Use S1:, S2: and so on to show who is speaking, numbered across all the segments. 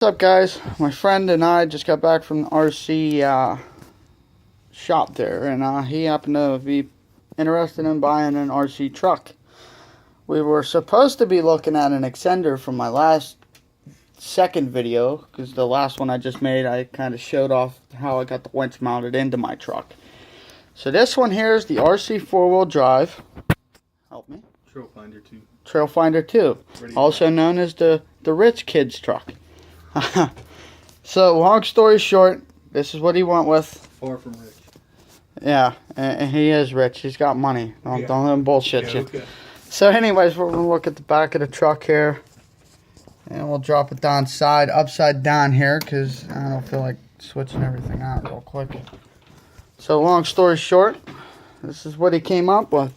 S1: What's up, guys? My friend and I just got back from the RC shop there, and he happened to be interested in buying an RC truck. We were supposed to be looking at an extender from my second video, because the last one I just made, I kind of showed off how I got the winch mounted into my truck. So this one here is the RC four-wheel drive. Help me.
S2: Trailfinder 2.
S1: Trailfinder 2, also known as the rich kid's truck. So, long story short, this is what he went with.
S2: Far from rich.
S1: Yeah, and he is rich. He's got money. Don't let him bullshit you.
S2: Okay.
S1: So, anyways, we're going to look at the back of the truck here. And we'll drop it down upside down here, because I don't feel like switching everything out real quick. So, long story short, this is what he came up with.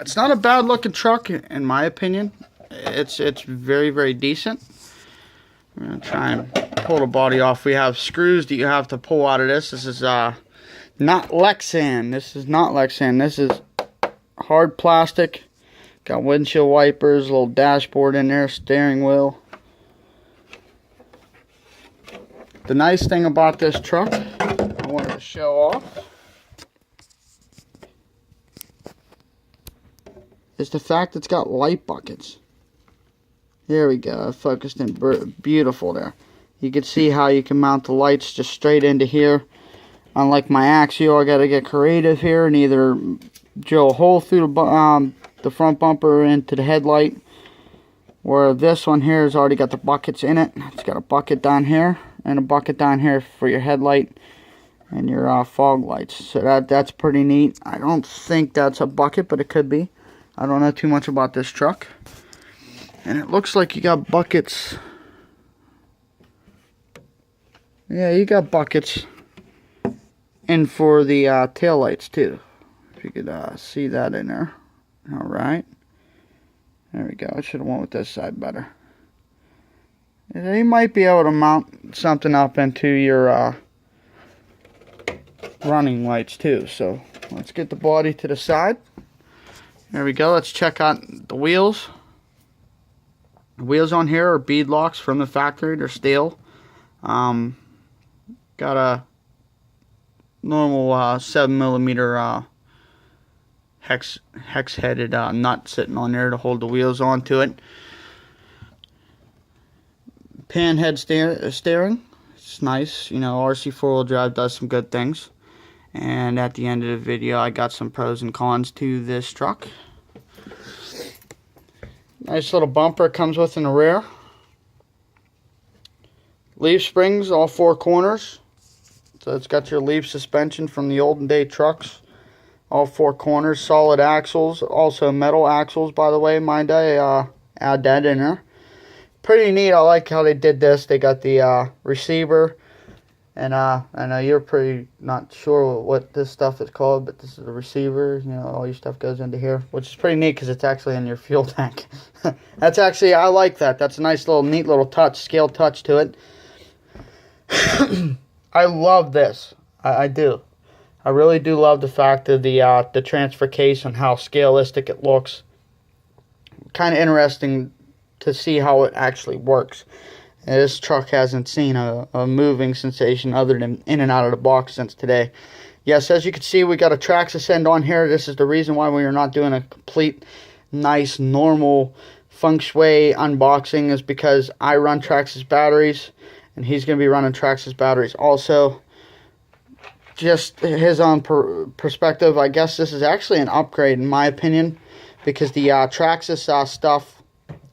S1: It's not a bad looking truck, in my opinion. It's very, very decent. I'm going to try and pull the body off. We have screws that you have to pull out of this. This is not Lexan. This is not Lexan. This is hard plastic. Got windshield wipers, a little dashboard in there, steering wheel. The nice thing about this truck, I wanted to show off, is the fact it's got light buckets. There we go, focused in beautiful there. You can see how you can mount the lights just straight into here. Unlike my Axial, I got to get creative here and either drill a hole through the front bumper into the headlight. Where this one here has already got the buckets in it. It's got a bucket down here and a bucket down here for your headlight and your fog lights. So that's pretty neat. I don't think that's a bucket, but it could be. I don't know too much about this truck. And it looks like you got buckets. Yeah, you got buckets in for the tail lights too. If you could see that in there. Alright. There we go. I should have went with this side better. You might be able to mount something up into your running lights too. So let's get the body to the side. There we go. Let's check out the wheels. The wheels on here are bead locks from the factory. They're steel. Got a normal 7mm hex-headed nut sitting on there to hold the wheels onto it. Pan head steering. It's nice. You know, RC four-wheel drive does some good things. And at the end of the video, I got some pros and cons to this truck. Nice little bumper comes with in the rear. Leaf springs, all four corners. So it's got your leaf suspension from the olden day trucks. All four corners, solid axles, also metal axles, by the way, mind I add that in there. Pretty neat. I like how they did this. They got the receiver. And I know you're pretty not sure what this stuff is called, but this is a receiver. You know, all your stuff goes into here, which is pretty neat because it's actually in your fuel tank. That's actually, I like that. That's a nice little, neat little touch, scale touch to it. I love this. I do. I really do love the fact of the transfer case and how scaleistic it looks. Kind of interesting to see how it actually works. This truck hasn't seen a moving sensation other than in and out of the box since today. Yes, as you can see, we got a Traxxas end on here. This is the reason why we are not doing a complete, nice, normal feng shui unboxing, is because I run Traxxas batteries, and he's going to be running Traxxas batteries also. Just his own perspective, I guess this is actually an upgrade in my opinion, because the Traxxas stuff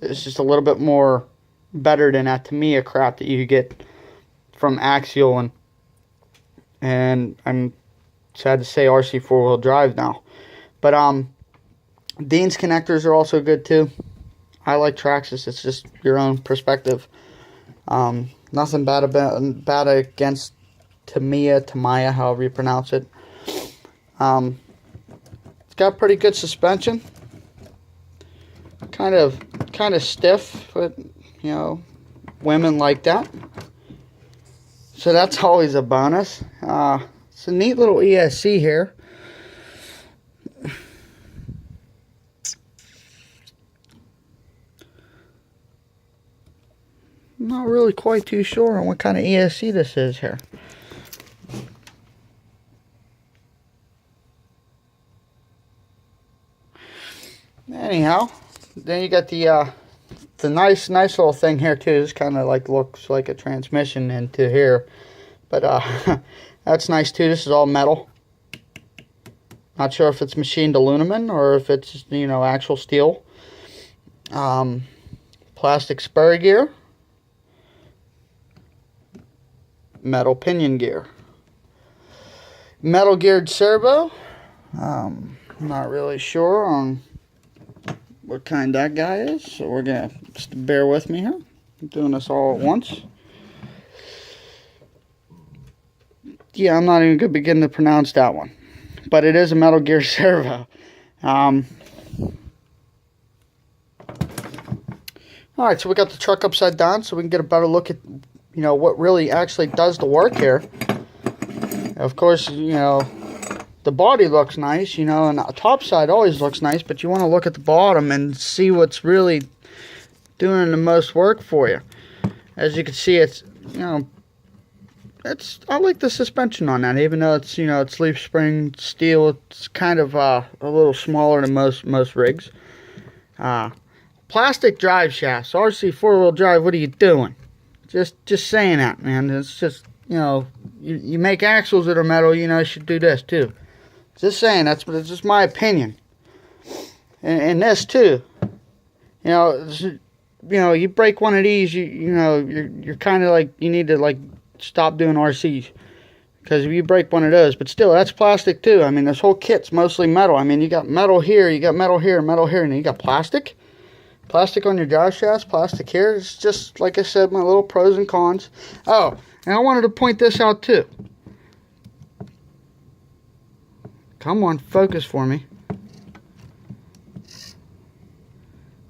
S1: is just a little bit more better than that Tamiya crap that you get from Axial and I'm sad to say RC four-wheel drive now. But Dean's connectors are also good too. I like Traxxas. It's just your own perspective. Nothing bad against Tamiya, however you pronounce it. It's got pretty good suspension. Kind of stiff, but you know, women like that. So that's always a bonus. It's a neat little ESC here. I'm not really quite too sure on what kind of ESC this is here. Anyhow, then you got the nice little thing here too. This kind of like looks like a transmission into here, but that's nice too. This is all metal. Not sure if it's machined aluminum or if it's, you know, actual steel. Plastic spur gear. Metal pinion gear. Metal geared servo. Not really sure on what kind that guy is, so we're gonna just bear with me here. I'm doing this all at once. Yeah, I'm not even gonna begin to pronounce that one, but it is a metal gear servo. Alright, so we got the truck upside down so we can get a better look at, you know, what really actually does the work here. Of course, you know, the body looks nice, you know, and the top side always looks nice, but you want to look at the bottom and see what's really doing the most work for you. As you can see, it's, you know, I like the suspension on that, even though it's, you know, it's leaf spring steel. It's kind of a little smaller than most rigs. Plastic drive shafts, RC four-wheel drive. What are you doing? Just saying that, man. It's just, you know, you make axles that are metal. You know, you should do this too. Just saying. That's just my opinion. And this too. You know, you break one of these, you know, you're kind of like, you need to like stop doing RCs, because if you break one of those, but still, that's plastic too. I mean, this whole kit's mostly metal. I mean, you got metal here, you got metal here, metal here, and then you got plastic. Plastic on your drive shafts, plastic here. It's just, like I said, my little pros and cons. Oh, and I wanted to point this out too. Come on, focus for me.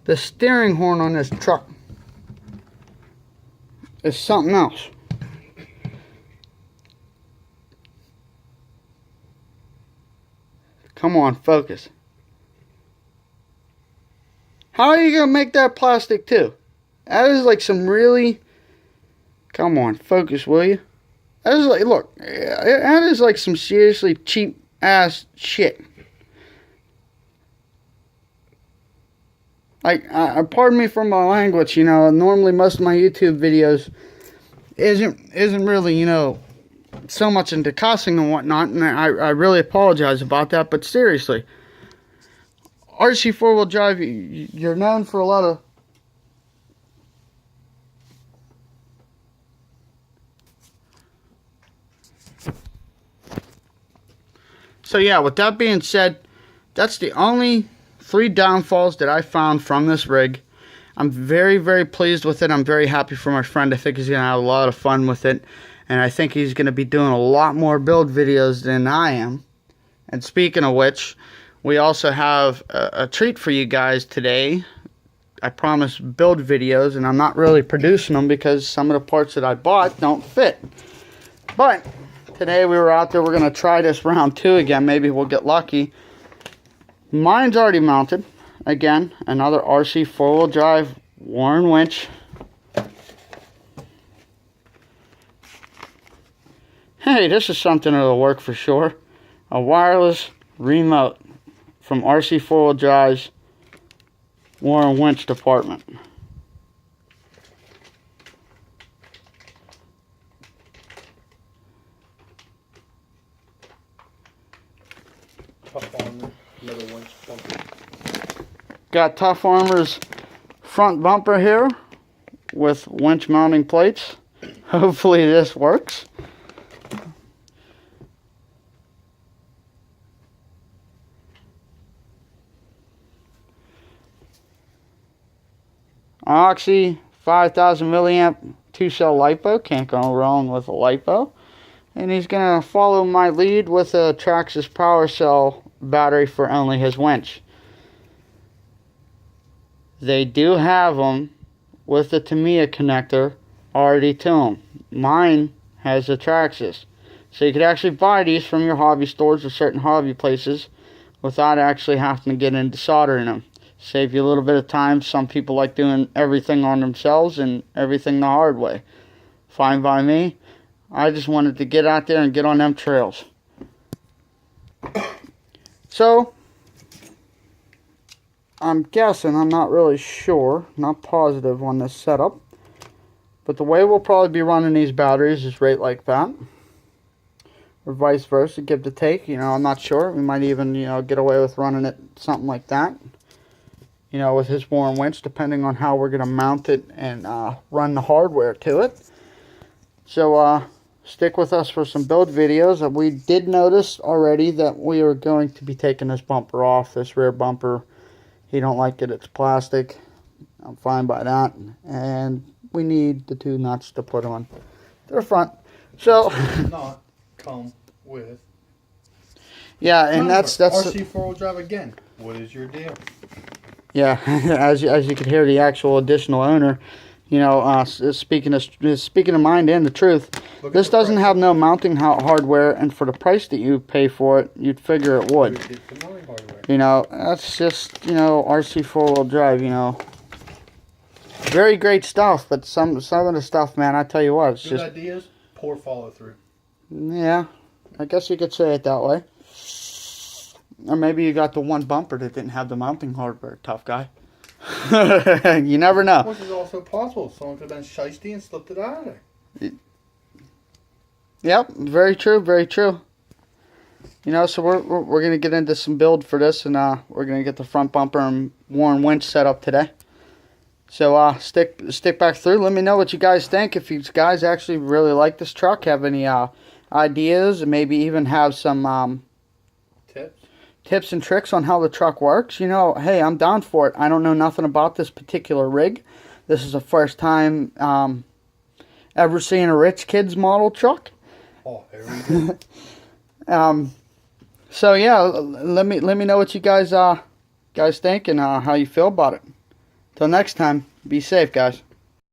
S1: The steering horn on this truck is something else. Come on, focus. How are you going to make that plastic too? That is like some really... Come on, focus, will you? That is like, look, that is like some seriously cheap ass shit. Like, pardon me for my language, you know, normally most of my YouTube videos isn't really, you know, so much into cussing and whatnot, and I really apologize about that, but seriously, RC four-wheel drive, you're known for a lot of... So yeah, with that being said, that's the only 3 downfalls that I found from this rig. I'm very, very pleased with it. I'm very happy for my friend. I think he's going to have a lot of fun with it. And I think he's going to be doing a lot more build videos than I am. And speaking of which, we also have a treat for you guys today. I promised build videos, and I'm not really producing them because some of the parts that I bought don't fit. But today we were out there. We're going to try this round 2 again. Maybe we'll get lucky. Mine's already mounted. Again, another RC four-wheel drive Warn winch. Hey, this is something that'll work for sure. A wireless remote from RC four-wheel drive's Warn winch department.
S2: Tough Armor, another winch bumper.
S1: Got Tough Armor's front bumper here with winch mounting plates. Hopefully this works. Oxy 5000 milliamp 2-cell LiPo. Can't go wrong with a LiPo. And he's going to follow my lead with a Traxxas PowerCell battery for only his winch. They do have them with the Tamiya connector already to them. Mine has a Traxxas. So you could actually buy these from your hobby stores or certain hobby places without actually having to get into soldering them. Save you a little bit of time. Some people like doing everything on themselves and everything the hard way. Fine by me. I just wanted to get out there and get on them trails. So, I'm guessing, I'm not really sure, not positive on this setup, but the way we'll probably be running these batteries is right like that, or vice versa, give the take. I'm not sure. We might even, get away with running it something like that, with his Warn winch, depending on how we're going to mount it and run the hardware to it. So, stick with us for some build videos. We did notice already that we are going to be taking this bumper off, this rear bumper. He don't like it, it's plastic. I'm fine by that. And we need the 2 nuts to put on the front. So
S2: not come with.
S1: Yeah, and that's
S2: RC 4-wheel drive again. What is your deal?
S1: Yeah, as you can hear, the actual additional owner, speaking of mind and the truth, this doesn't have no mounting hardware, and for the price that you pay for it, you'd figure it would. That's just, RC 4-wheel drive, very great stuff, but some of the stuff, man, I tell you what, it's
S2: Good
S1: just
S2: ideas, poor follow through.
S1: Yeah, I guess you could say it that way. Or maybe you got the one bumper that didn't have the mounting hardware, tough guy. You never know.
S2: Which is also possible. Someone could have been shiesty and slipped it out of there.
S1: Yep, very true, very true. So we're gonna get into some build for this, and we're gonna get the front bumper and Warn winch set up today. So stick back through. Let me know what you guys think. If you guys actually really like this truck, have any ideas, and maybe even have some tips and tricks on how the truck works. Hey, I'm down for it. I don't know nothing about this particular rig. This is the first time ever seeing a Rich Kids model truck.
S2: Oh, here we go.
S1: So yeah, let me know what you guys think and how you feel about it. Till next time, be safe, guys.